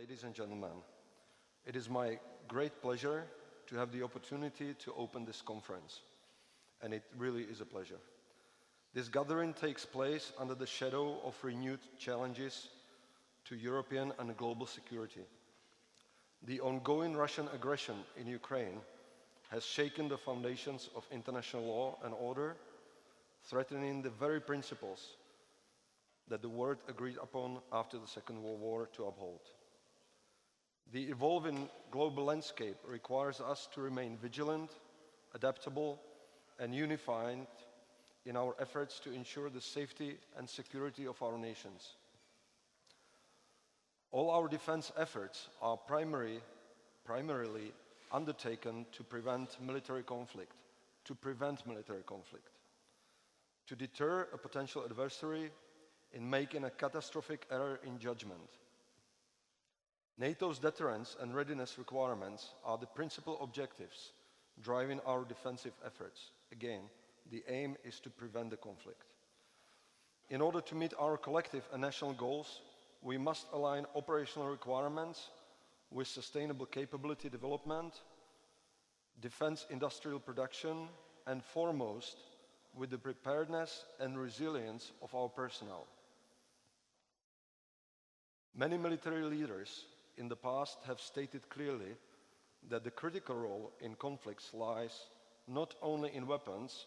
ladies and gentlemen. It is my great pleasure to have the opportunity to open this conference, and it really is a pleasure. This gathering takes place under the shadow of renewed challenges to European and global security. The ongoing Russian aggression in Ukraine has shaken the foundations of international law and order, threatening the very principles that the world agreed upon after the Second World War to uphold. The evolving global landscape requires us to remain vigilant, adaptable, and unified in our efforts to ensure the safety and security of our nations. All our defense efforts are primarily undertaken to prevent military conflict, to deter a potential adversary in making a catastrophic error in judgment. NATO's deterrence and readiness requirements are the principal objectives driving our defensive efforts. Again, the aim is to prevent the conflict. In order to meet our collective and national goals, we must align operational requirements with sustainable capability development, defense industrial production, and foremost, with the preparedness and resilience of our personnel. Many military leaders in the past have stated clearly that the critical role in conflicts lies not only in weapons,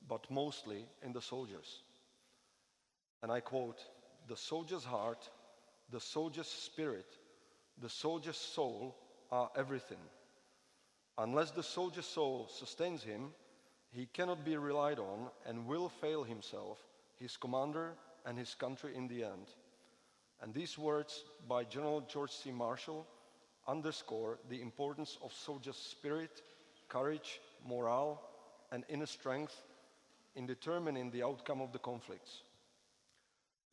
but mostly in the soldiers. And I quote, "The soldier's heart, the soldier's spirit, the soldier's soul are everything. Unless the soldier's soul sustains him, he cannot be relied on and will fail himself, his commander, and his country in the end." And these words by General George C. Marshall underscore the importance of soldiers' spirit, courage, morale, and inner strength in determining the outcome of the conflicts.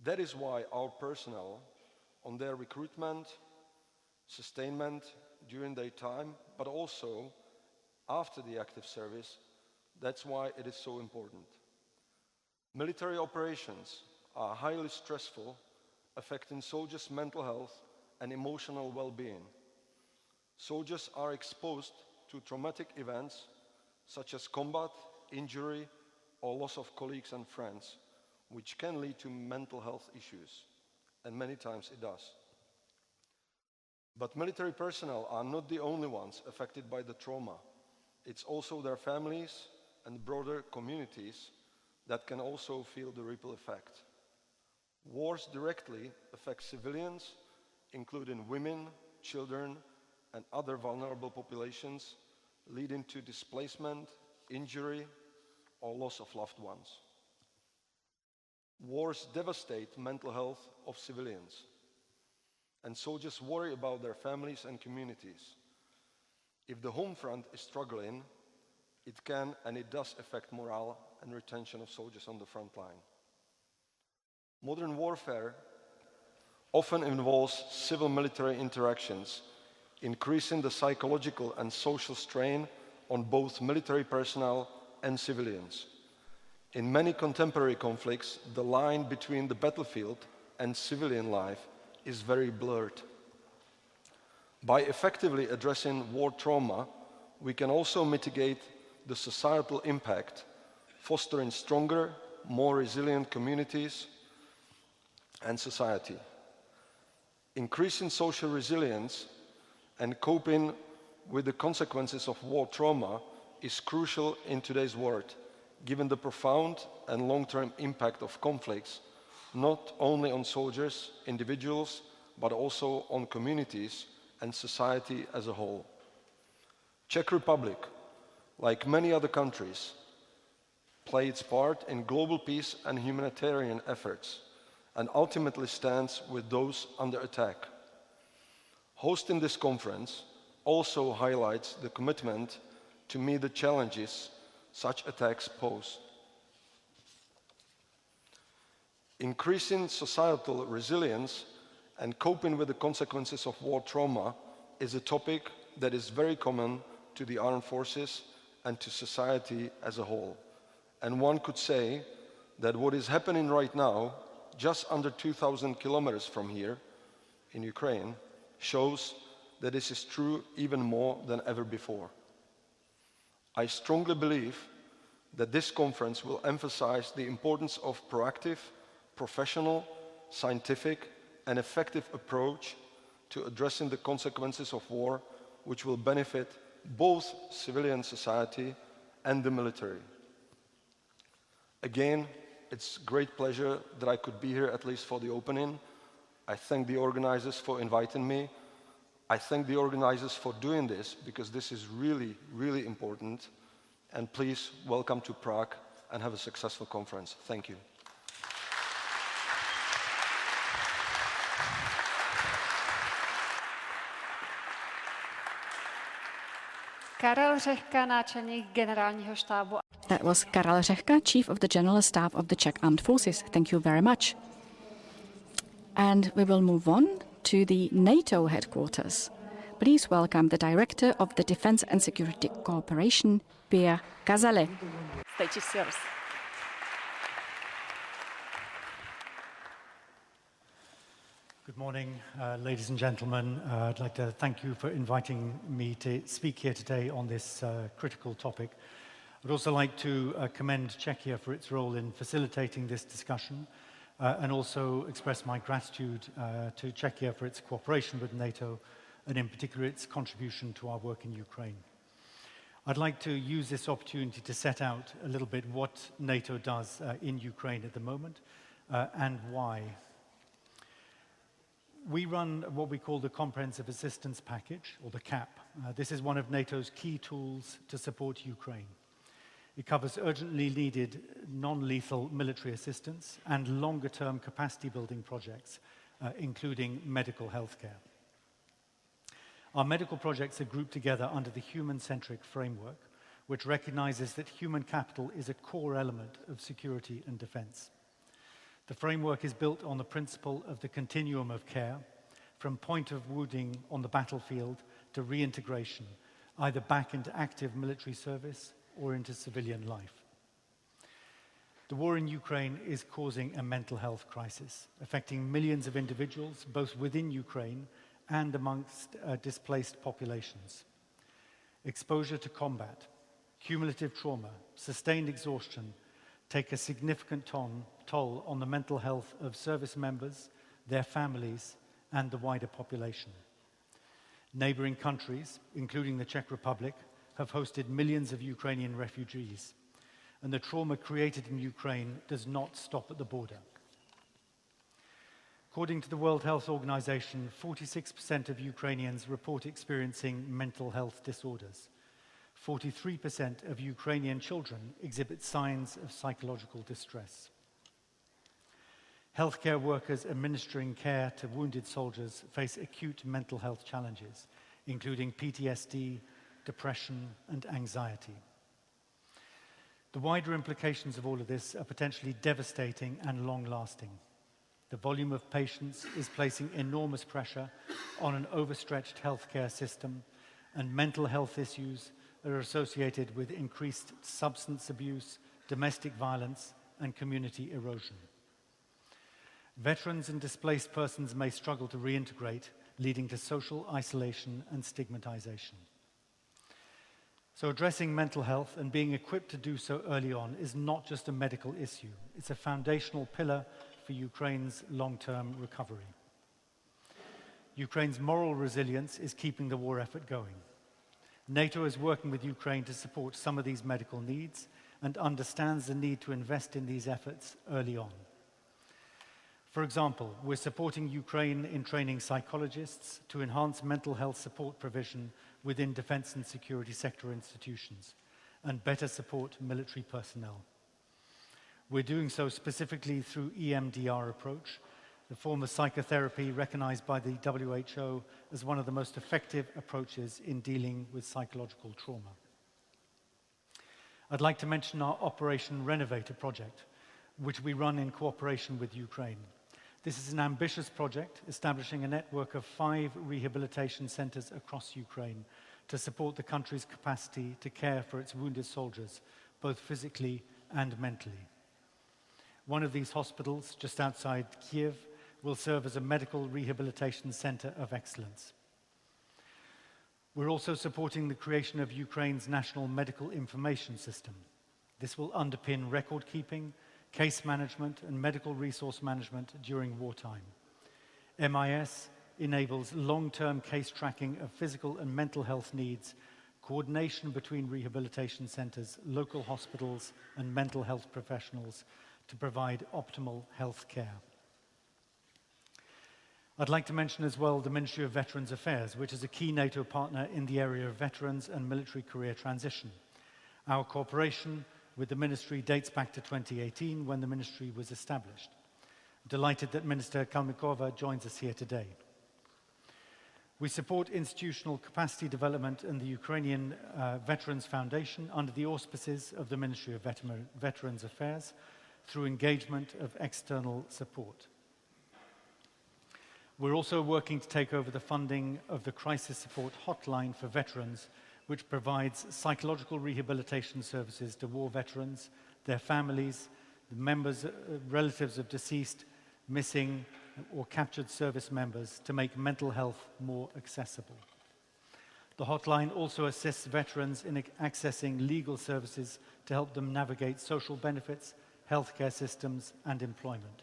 That is why our personnel, on their recruitment, sustainment during their time, but also after the active service, that's why it is so important. Military operations are highly stressful, affecting soldiers' mental health and emotional well-being. Soldiers are exposed to traumatic events such as combat, injury, or loss of colleagues and friends, which can lead to mental health issues, and many times it does. But military personnel are not the only ones affected by the trauma. It's also their families and broader communities that can also feel the ripple effect. Wars directly affect civilians, including women, children, and other vulnerable populations, leading to displacement, injury, or loss of loved ones. Wars devastate mental health of civilians, and soldiers worry about their families and communities. If the home front is struggling, it can and it does affect morale and retention of soldiers on the front line. Modern warfare often involves civil-military interactions, increasing the psychological and social strain on both military personnel and civilians. In many contemporary conflicts, the line between the battlefield and civilian life is very blurred. By effectively addressing war trauma, we can also mitigate the societal impact, fostering stronger, more resilient communities and society. Increasing social resilience and coping with the consequences of war trauma is crucial in today's world, given the profound and long-term impact of conflicts, not only on soldiers, individuals, but also on communities and society as a whole. Czech Republic, like many other countries, play its part in global peace and humanitarian efforts, and ultimately stands with those under attack. Hosting this conference also highlights the commitment to meet the challenges such attacks pose. Increasing societal resilience and coping with the consequences of war trauma is a topic that is very common to the armed forces and to society as a whole. And one could say that what is happening right now, just under 2,000 kilometers from here in Ukraine, shows that this is true even more than ever before. I strongly believe that this conference will emphasize the importance of proactive, professional, scientific, and effective approach to addressing the consequences of war, which will benefit both civilian society and the military. Again, it's a great pleasure that I could be here at least for the opening. I thank the organizers for inviting me. I thank the organizers for doing this, because this is really, really important. And please welcome to Prague and have a successful conference. Thank you. Karel Řehka, náčelník generálního štábu. That was Karel Řehka, Chief of the General Staff of the Czech Armed Forces. Thank you very much. And we will move on to the NATO headquarters. Please welcome the Director of the Defense and Security Cooperation, Piers Cazalet. Stage is yours. Good morning, ladies and gentlemen. I'd like to thank you for inviting me to speak here today on this critical topic. I'd also like to commend Czechia for its role in facilitating this discussion and also express my gratitude to Czechia for its cooperation with NATO and in particular its contribution to our work in Ukraine. I'd like to use this opportunity to set out a little bit what NATO does in Ukraine at the moment and why. We run what we call the Comprehensive Assistance Package, or the CAP. This is one of NATO's key tools to support Ukraine. It covers urgently needed non-lethal military assistance and longer-term capacity-building projects, including medical healthcare. Our medical projects are grouped together under the human-centric framework, which recognizes that human capital is a core element of security and defense. The framework is built on the principle of the continuum of care, from point of wounding on the battlefield to reintegration, either back into active military service or into civilian life. The war in Ukraine is causing a mental health crisis, affecting millions of individuals, both within Ukraine and amongst displaced populations. Exposure to combat, cumulative trauma, sustained exhaustion take a significant toll on the mental health of service members, their families, and the wider population. Neighboring countries, including the Czech Republic, have hosted millions of Ukrainian refugees, and the trauma created in Ukraine does not stop at the border. According to the World Health Organization, 46% of Ukrainians report experiencing mental health disorders. 43% of Ukrainian children exhibit signs of psychological distress. Healthcare workers administering care to wounded soldiers face acute mental health challenges, including PTSD, depression, and anxiety. The wider implications of all of this are potentially devastating and long-lasting. The volume of patients is placing enormous pressure on an overstretched healthcare system, and mental health issues are associated with increased substance abuse, domestic violence, and community erosion. Veterans and displaced persons may struggle to reintegrate, leading to social isolation and stigmatization. So addressing mental health and being equipped to do so early on is not just a medical issue. It's a foundational pillar for Ukraine's long-term recovery. Ukraine's moral resilience is keeping the war effort going. NATO is working with Ukraine to support some of these medical needs and understands the need to invest in these efforts early on. For example, we're supporting Ukraine in training psychologists to enhance mental health support provision within defense and security sector institutions and better support military personnel. We're doing so specifically through EMDR approach, the form of psychotherapy recognized by the WHO as one of the most effective approaches in dealing with psychological trauma. I'd like to mention our Operation Renovator project, which we run in cooperation with Ukraine. This is an ambitious project establishing a network of 5 rehabilitation centers across Ukraine to support the country's capacity to care for its wounded soldiers, both physically and mentally. One of these hospitals, just outside Kiev, will serve as a medical rehabilitation center of excellence. We're also supporting the creation of Ukraine's national medical information system. This will underpin record keeping, case management, and medical resource management during wartime. MIS enables long-term case tracking of physical and mental health needs, coordination between rehabilitation centres, local hospitals, and mental health professionals to provide optimal health care. I'd like to mention as well the Ministry of Veterans Affairs, which is a key NATO partner in the area of veterans and military career transition. Our cooperation with the ministry dates back to 2018 when the ministry was established. I'm delighted that Minister Kalmykova joins us here today. We support institutional capacity development in the Ukrainian Veterans Foundation under the auspices of the Ministry of Veterans Affairs through engagement of external support. We're also working to take over the funding of the Crisis Support Hotline for Veterans, which provides psychological rehabilitation services to war veterans, their families, the members, relatives of deceased, missing, or captured service members to make mental health more accessible. The hotline also assists veterans in accessing legal services to help them navigate social benefits, healthcare systems, and employment.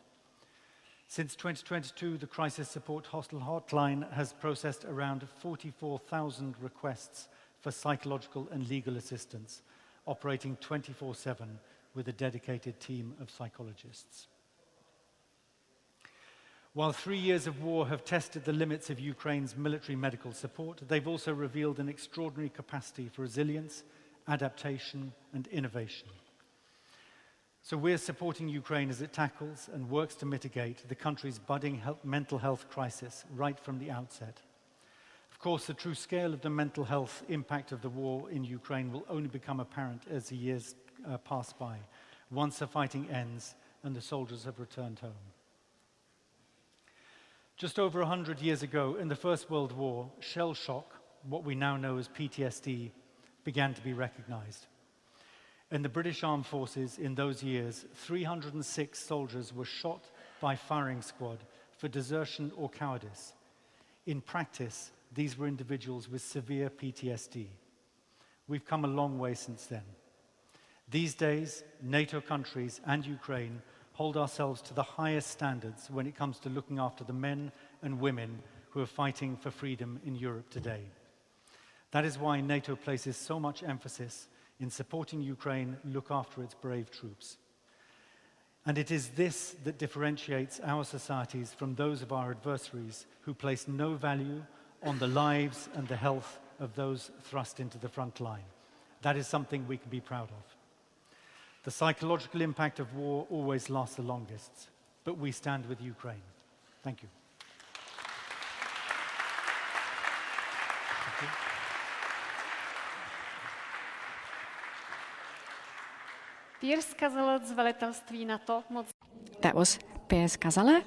Since 2022, the Crisis Support Hotline has processed around 44,000 requests for psychological and legal assistance, operating 24/7 with a dedicated team of psychologists. While 3 years of war have tested the limits of Ukraine's military medical support, they've also revealed an extraordinary capacity for resilience, adaptation, and innovation. So we're supporting Ukraine as it tackles and works to mitigate the country's budding mental health crisis right from the outset. Of course, the true scale of the mental health impact of the war in Ukraine will only become apparent as the years pass by, once the fighting ends and the soldiers have returned home. Just over 100 years ago, in the First World War, shell shock, what we now know as PTSD, began to be recognized. In the British Armed Forces in those years, 306 soldiers were shot by firing squad for desertion or cowardice. In practice, these were individuals with severe PTSD. We've come a long way since then. These days, NATO countries and Ukraine hold ourselves to the highest standards when it comes to looking after the men and women who are fighting for freedom in Europe today. That is why NATO places so much emphasis in supporting Ukraine look after its brave troops. And it is this that differentiates our societies from those of our adversaries who place no value on the lives and the health of those thrust into the front line. That is something we can be proud of. The psychological impact of war always lasts the longest, but we stand with Ukraine. Thank you. Thank you. Piers Cazalet z velitelství NATO. That was Piers Cazalet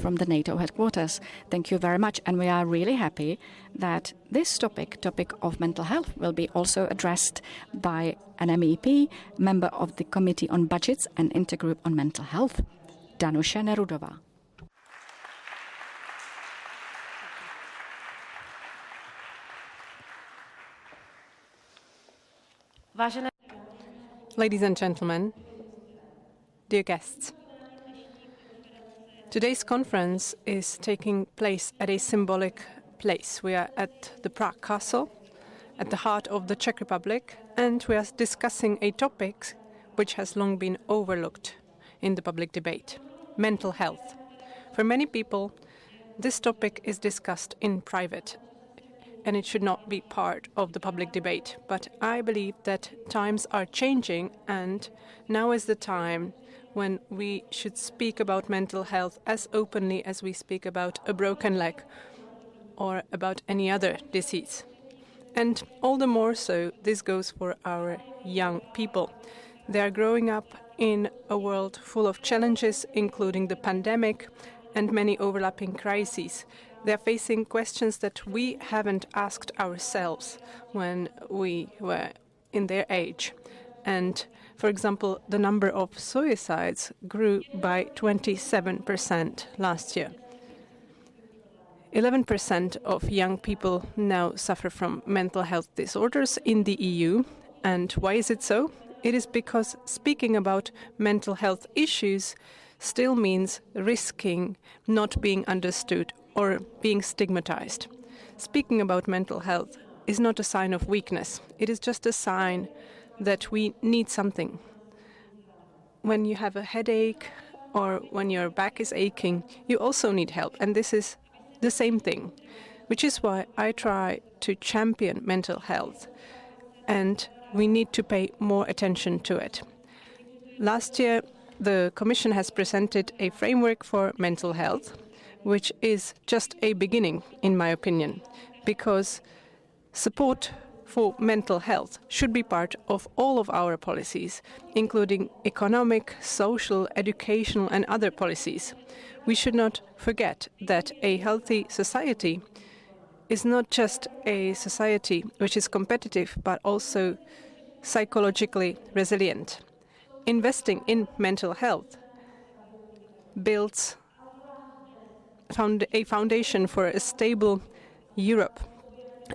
from the NATO headquarters. Thank you very much. And we are really happy that this topic of mental health, will be also addressed by an MEP, member of the Committee on Budgets and Intergroup on Mental Health, Danuše Nerudová. Vážené Ladies and gentlemen, dear guests, today's conference is taking place at a symbolic place. We are at the Prague Castle, at the heart of the Czech Republic, and we are discussing a topic which has long been overlooked in the public debate: mental health. For many people, this topic is discussed in private, and it should not be part of the public debate. But I believe that times are changing, and now is the time when we should speak about mental health as openly as we speak about a broken leg or about any other disease. And all the more so, this goes for our young people. They are growing up in a world full of challenges, including the pandemic and many overlapping crises. They're facing questions that we haven't asked ourselves when we were in their age. And, for example, the number of suicides grew by 27% last year. 11% of young people now suffer from mental health disorders in the EU. And why is it so? It is because speaking about mental health issues still means risking not being understood or being stigmatized. Speaking about mental health is not a sign of weakness. It is just a sign that we need something. When you have a headache or when your back is aching, you also need help. And this is the same thing, which is why I try to champion mental health. And we need to pay more attention to it. Last year, the Commission has presented a framework for mental health, which is just a beginning, in my opinion, because support for mental health should be part of all of our policies, including economic, social, educational and other policies. We should not forget that a healthy society is not just a society which is competitive, but also psychologically resilient. Investing in mental health builds a foundation for a stable Europe.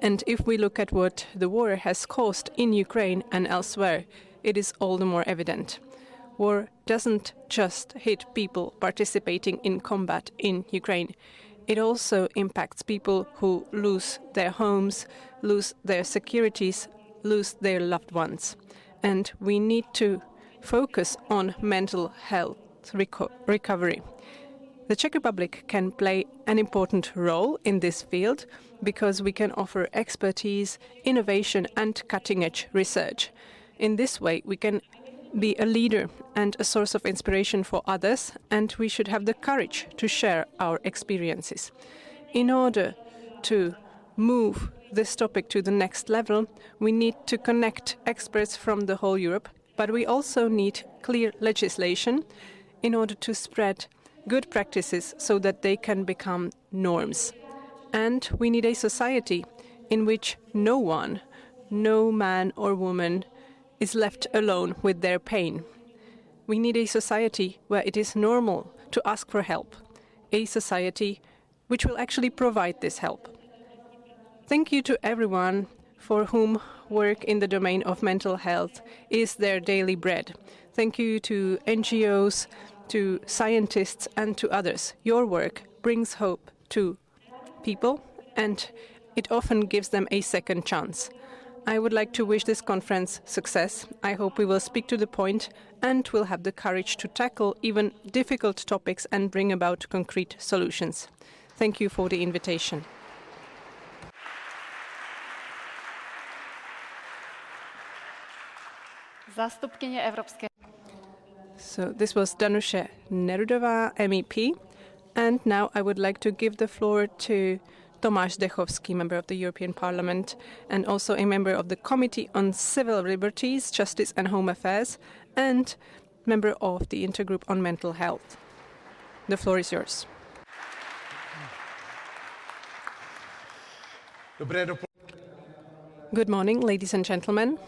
And if we look at what the war has caused in Ukraine and elsewhere, it is all the more evident. War doesn't just hit people participating in combat in Ukraine. It also impacts people who lose their homes, lose their securities, lose their loved ones. And we need to focus on mental health recovery. The Czech Republic can play an important role in this field because we can offer expertise, innovation and cutting-edge research. In this way, we can be a leader and a source of inspiration for others, and we should have the courage to share our experiences. In order to move this topic to the next level, we need to connect experts from the whole Europe, but we also need clear legislation in order to spread good practices so that they can become norms. And we need a society in which no one, no man or woman, is left alone with their pain. We need a society where it is normal to ask for help, a society which will actually provide this help. Thank you to everyone for whom work in the domain of mental health is their daily bread. Thank you to NGOs, to scientists and to others. Your work brings hope to people and it often gives them a second chance. I would like to wish this conference success. I hope we will speak to the point and will have the courage to tackle even difficult topics and bring about concrete solutions. Thank you for the invitation. Zástupkyně Evropské. So this was Danuše Nerudová, MEP. And now I would like to give the floor to Tomáš Zdechovský, member of the European Parliament, and also a member of the Committee on Civil Liberties, Justice and Home Affairs, and member of the Intergroup on Mental Health. The floor is yours. Good morning, ladies and gentlemen.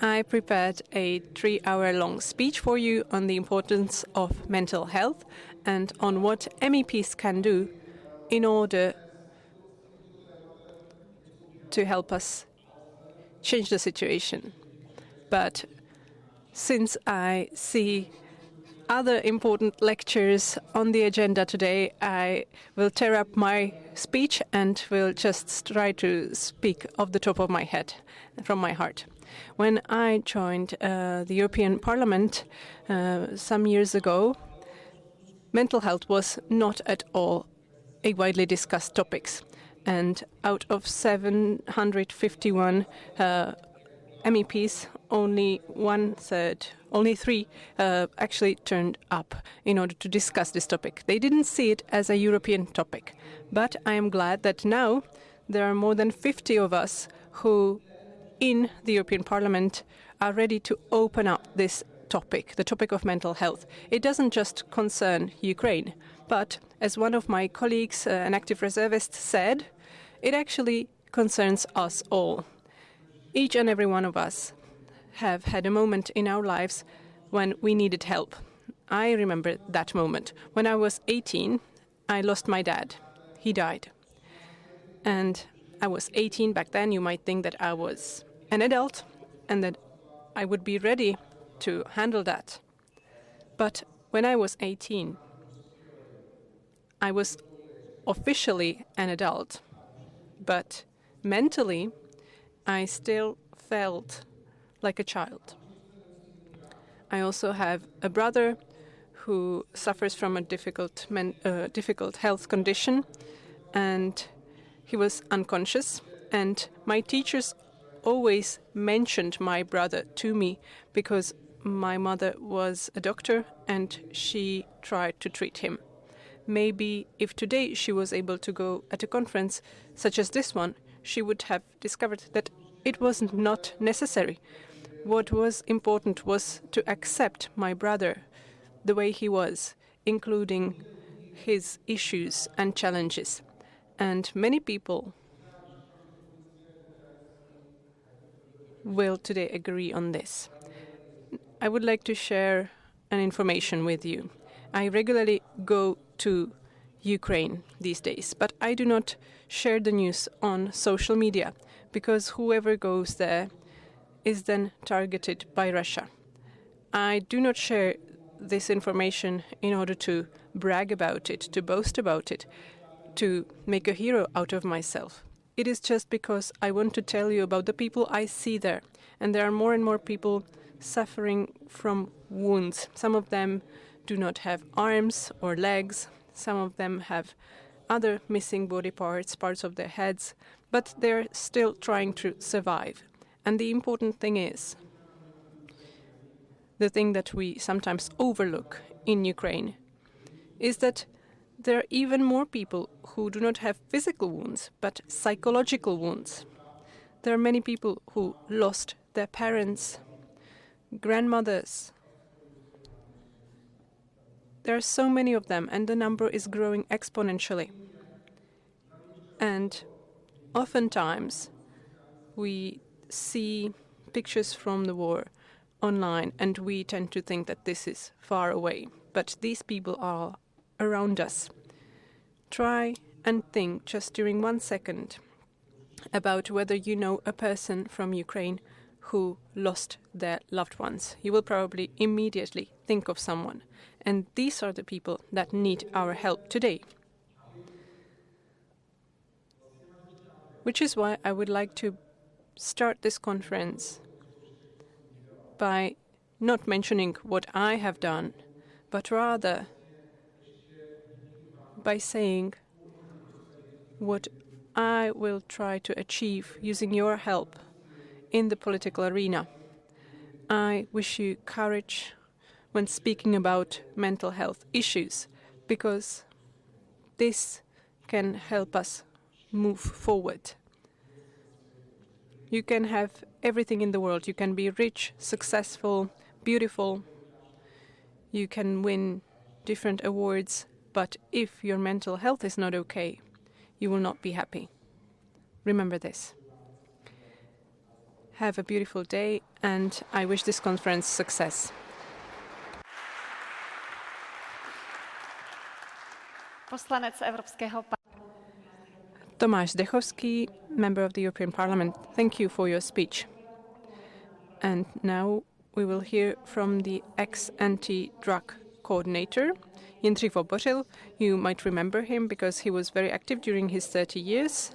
I prepared a 3-hour-long speech for you on the importance of mental health and on what MEPs can do in order to help us change the situation. But since I see other important lectures on the agenda today, I will tear up my speech and will just try to speak off the top of my head, from my heart. When I joined the European Parliament some years ago, mental health was not at all a widely discussed topic. And out of 751 MEPs, only 1/3, only 3 actually turned up in order to discuss this topic. They didn't see it as a European topic. But I am glad that now there are more than 50 of us who in the European Parliament are ready to open up this topic, the topic of mental health. It doesn't just concern Ukraine, but as one of my colleagues, an active reservist, said, it actually concerns us all. Each and every one of us have had a moment in our lives when we needed help. I remember that moment. When I was 18, I lost my dad. he died. And I was 18 back then. You might think that I was an adult and that I would be ready to handle that. But when I was 18, I was officially an adult, but mentally, I still felt like a child. I also have a brother who suffers from a difficult health condition, and he was unconscious. And my teachers always mentioned my brother to me because my mother was a doctor and she tried to treat him. Maybe if today she was able to go at a conference such as this one, she would have discovered that it was not necessary. What was important was to accept my brother the way he was, including his issues and challenges. And many people will today agree on this. I would like to share an information with you. I regularly go to Ukraine these days, but I do not share the news on social media because whoever goes there is then targeted by Russia. I do not share this information in order to brag about it, to boast about it, to make a hero out of myself. It is just because I want to tell you about the people I see there. And there are more and more people suffering from wounds. Some of them do not have arms or legs. Some of them have other missing body parts, parts of their heads, but they're still trying to survive. And the important thing is, the thing that we sometimes overlook in Ukraine, is that there are even more people who do not have physical wounds, but psychological wounds. There are many people who lost their parents, grandmothers. There are so many of them, and the number is growing exponentially. And oftentimes we see pictures from the war online, and we tend to think that this is far away. But these people are around us. Try and think just during 1 second about whether you know a person from Ukraine who lost their loved ones. You will probably immediately think of someone. And these are the people that need our help today. Which is why I would like to start this conference by not mentioning what I have done, but rather by saying what I will try to achieve using your help in the political arena. I wish you courage when speaking about mental health issues, because this can help us move forward. You can have everything in the world. You can be rich, successful, beautiful. You can win different awards, but if your mental health is not okay, you will not be happy. Remember this. Have a beautiful day, and I wish this conference success. Poslanec Evropského Tomáš Zdechovský, member of the European Parliament, thank you for your speech. And now we will hear from the ex-anti-drug coordinator, Jindřich Vobořil. You might remember him because he was very active during his 30 years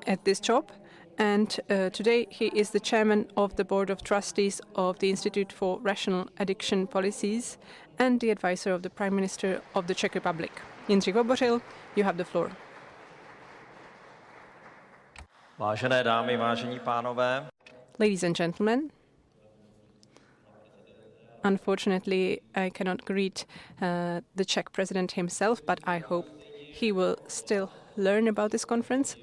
at this job. And today he is the chairman of the board of trustees of the Institute for Rational Addiction Policies and the advisor of the Prime Minister of the Czech Republic. Jindřich Vobořil, you have the floor. Vážené dámy, vážení pánové. Ladies and gentlemen, unfortunately I cannot greet the Czech president himself, but I hope he will still learn about this conference.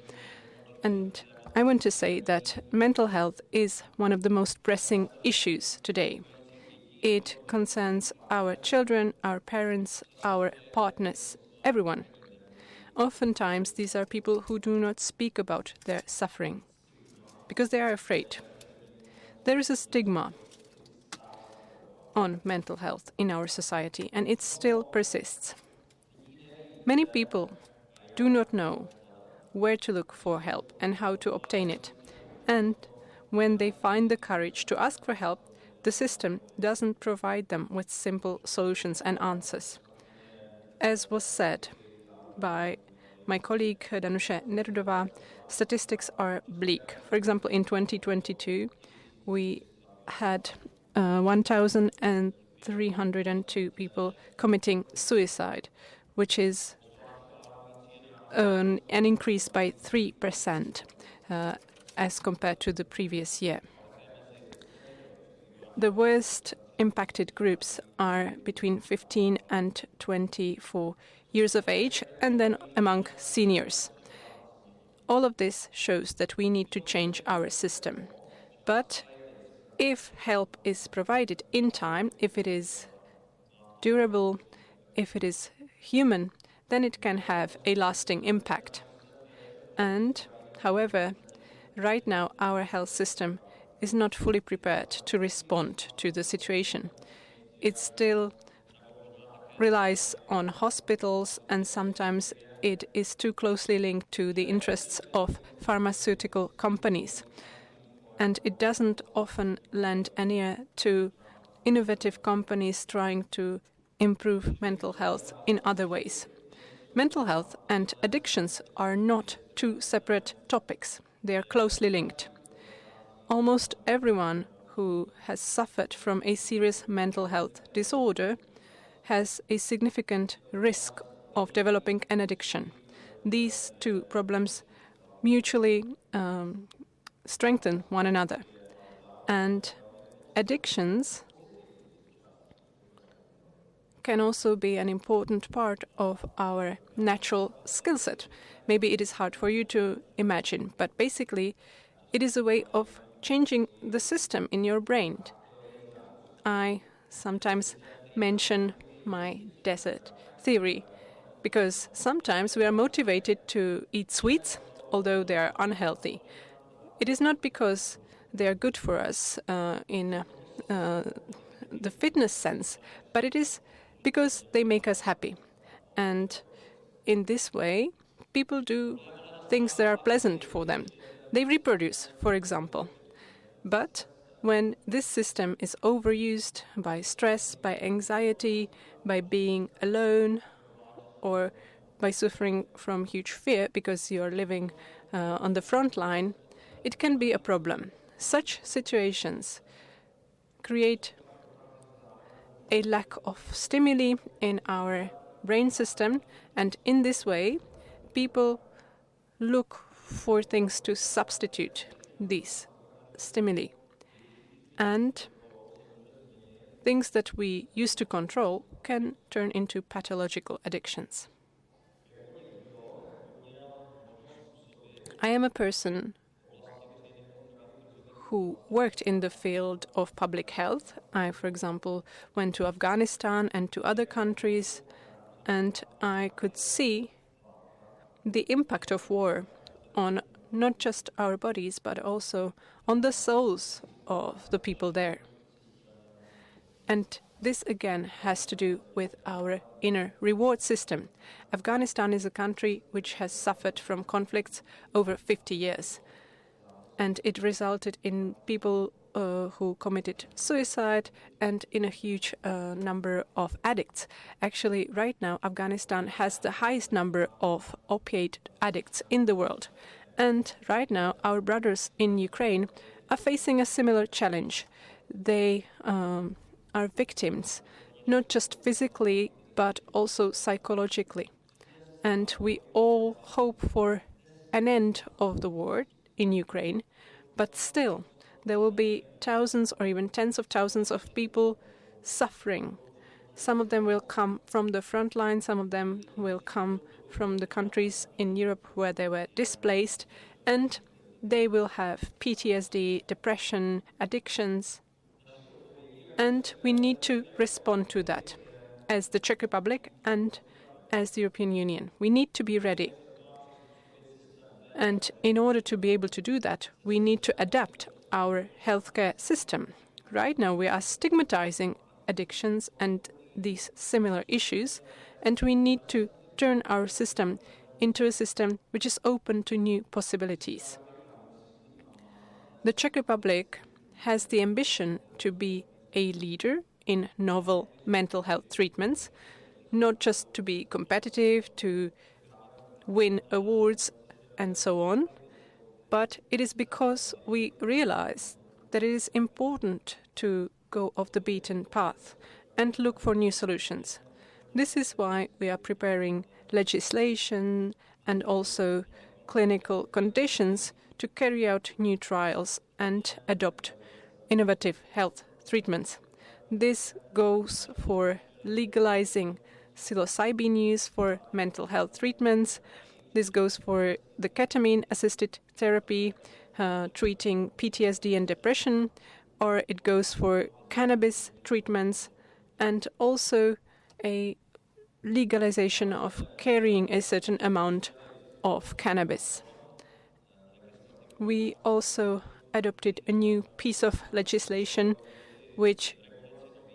And I want to say that mental health is one of the most pressing issues today. It concerns our children, our parents, our partners, everyone. Oftentimes, these are people who do not speak about their suffering because they are afraid. There is a stigma on mental health in our society, and it still persists. Many people do not know where to look for help and how to obtain it. And when they find the courage to ask for help, the system doesn't provide them with simple solutions and answers. As was said by my colleague Danuše Nerudová, statistics are bleak. For example, in 2022, we had 1,302 people committing suicide, which is an increase by 3% as compared to the previous year. The worst impacted groups are between 15 and 24 years of age, and then among seniors. All of this shows that we need to change our system. But if help is provided in time, if it is durable, if it is human, then it can have a lasting impact. And, however, right now our health system is not fully prepared to respond to the situation. It still relies on hospitals, and sometimes it is too closely linked to the interests of pharmaceutical companies. And it doesn't often lend an ear to innovative companies trying to improve mental health in other ways. Mental health and addictions are not two separate topics. They are closely linked. Almost everyone who has suffered from a serious mental health disorder has a significant risk of developing an addiction. These two problems mutually strengthen one another. And addictions can also be an important part of our natural skill set. Maybe it is hard for you to imagine, but basically it is a way of changing the system in your brain. I sometimes mention my desert theory because sometimes we are motivated to eat sweets, although they are unhealthy. It is not because they are good for us in the fitness sense, but it is because they make us happy. And in this way, people do things that are pleasant for them. They reproduce, for example. But when this system is overused by stress, by anxiety, by being alone, or by suffering from huge fear because you're living on the front line, it can be a problem. Such situations create a lack of stimuli in our brain system, and in this way, people look for things to substitute these stimuli. And things that we used to control can turn into pathological addictions. I am a person who worked in the field of public health. I, for example, went to Afghanistan and to other countries, and I could see the impact of war on not just our bodies, but also on the souls of the people there. And this again has to do with our inner reward system. Afghanistan is a country which has suffered from conflicts over 50 years. And it resulted in people who committed suicide and in a huge number of addicts. Actually, right now, Afghanistan has the highest number of opiate addicts in the world. And right now, our brothers in Ukraine are facing a similar challenge. They are victims, not just physically, but also psychologically. And we all hope for an end of the war in Ukraine, but still there will be thousands or even tens of thousands of people suffering. Some of them will come from the front line, some of them will come from the countries in Europe where they were displaced, and they will have PTSD, depression, addictions, and we need to respond to that as the Czech Republic and as the European Union. We need to be ready. And in order to be able to do that, we need to adapt our healthcare system. Right now, we are stigmatizing addictions and these similar issues, and we need to turn our system into a system which is open to new possibilities. The Czech Republic has the ambition to be a leader in novel mental health treatments, not just to be competitive, to win awards and so on, but it is because we realize that it is important to go off the beaten path and look for new solutions. This is why we are preparing legislation and also clinical conditions to carry out new trials and adopt innovative health treatments. This goes for legalizing psilocybin use for mental health treatments. This goes for the ketamine-assisted therapy treating PTSD and depression, or it goes for cannabis treatments, and also a legalization of carrying a certain amount of cannabis. We also adopted a new piece of legislation which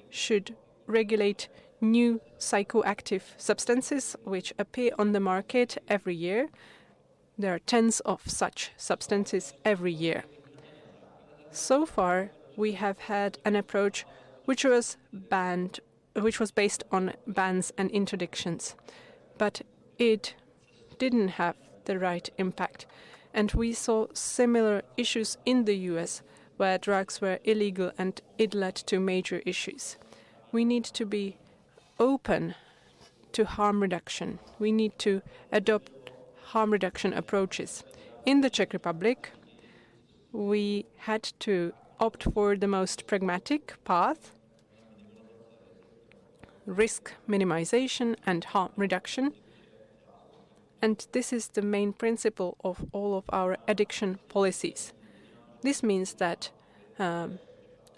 should regulate new psychoactive substances which appear on the market every year. There are tens of such substances every year. So far, we have had an approach which was based on bans and interdictions, but it didn't have the right impact. And we saw similar issues in the US, where drugs were illegal and it led to major issues. We need to be open to harm reduction. We need to adopt harm reduction approaches. In the Czech Republic, we had to opt for the most pragmatic path, risk minimization and harm reduction. And this is the main principle of all of our addiction policies. This means that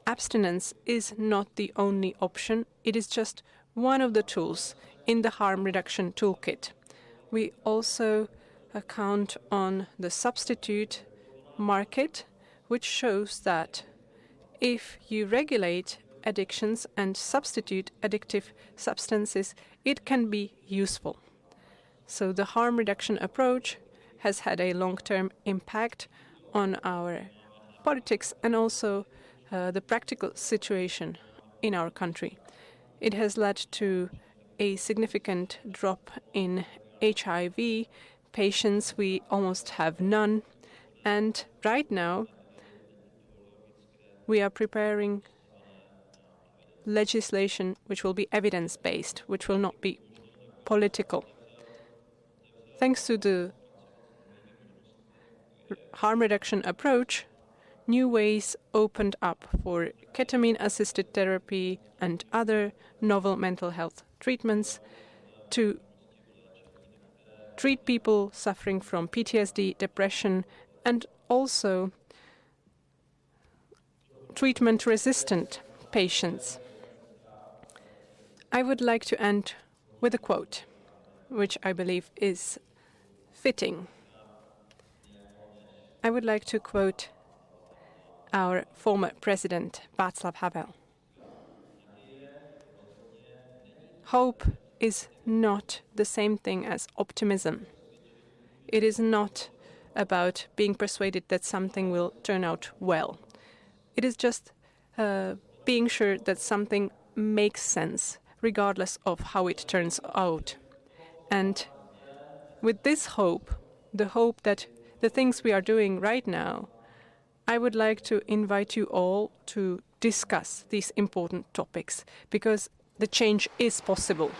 abstinence is not the only option. It is just one of the tools in the harm reduction toolkit. We also count on the substitute market, which shows that if you regulate addictions and substitute addictive substances, it can be useful. So the harm reduction approach has had a long-term impact on our politics and also the practical situation in our country. It has led to a significant drop in HIV patients. We almost have none. And right now, we are preparing legislation which will be evidence-based, which will not be political. Thanks to the harm reduction approach, new ways opened up for ketamine-assisted therapy and other novel mental health treatments to treat people suffering from PTSD, depression, and also treatment-resistant patients. I would like to end with a quote, which I believe is fitting. I would like to quote our former president, Václav Havel. Hope is not the same thing as optimism. It is not about being persuaded that something will turn out well. It is just being sure that something makes sense, regardless of how it turns out. And with this hope, the hope that the things we are doing right now, I would like to invite you all to discuss these important topics, because the change is possible.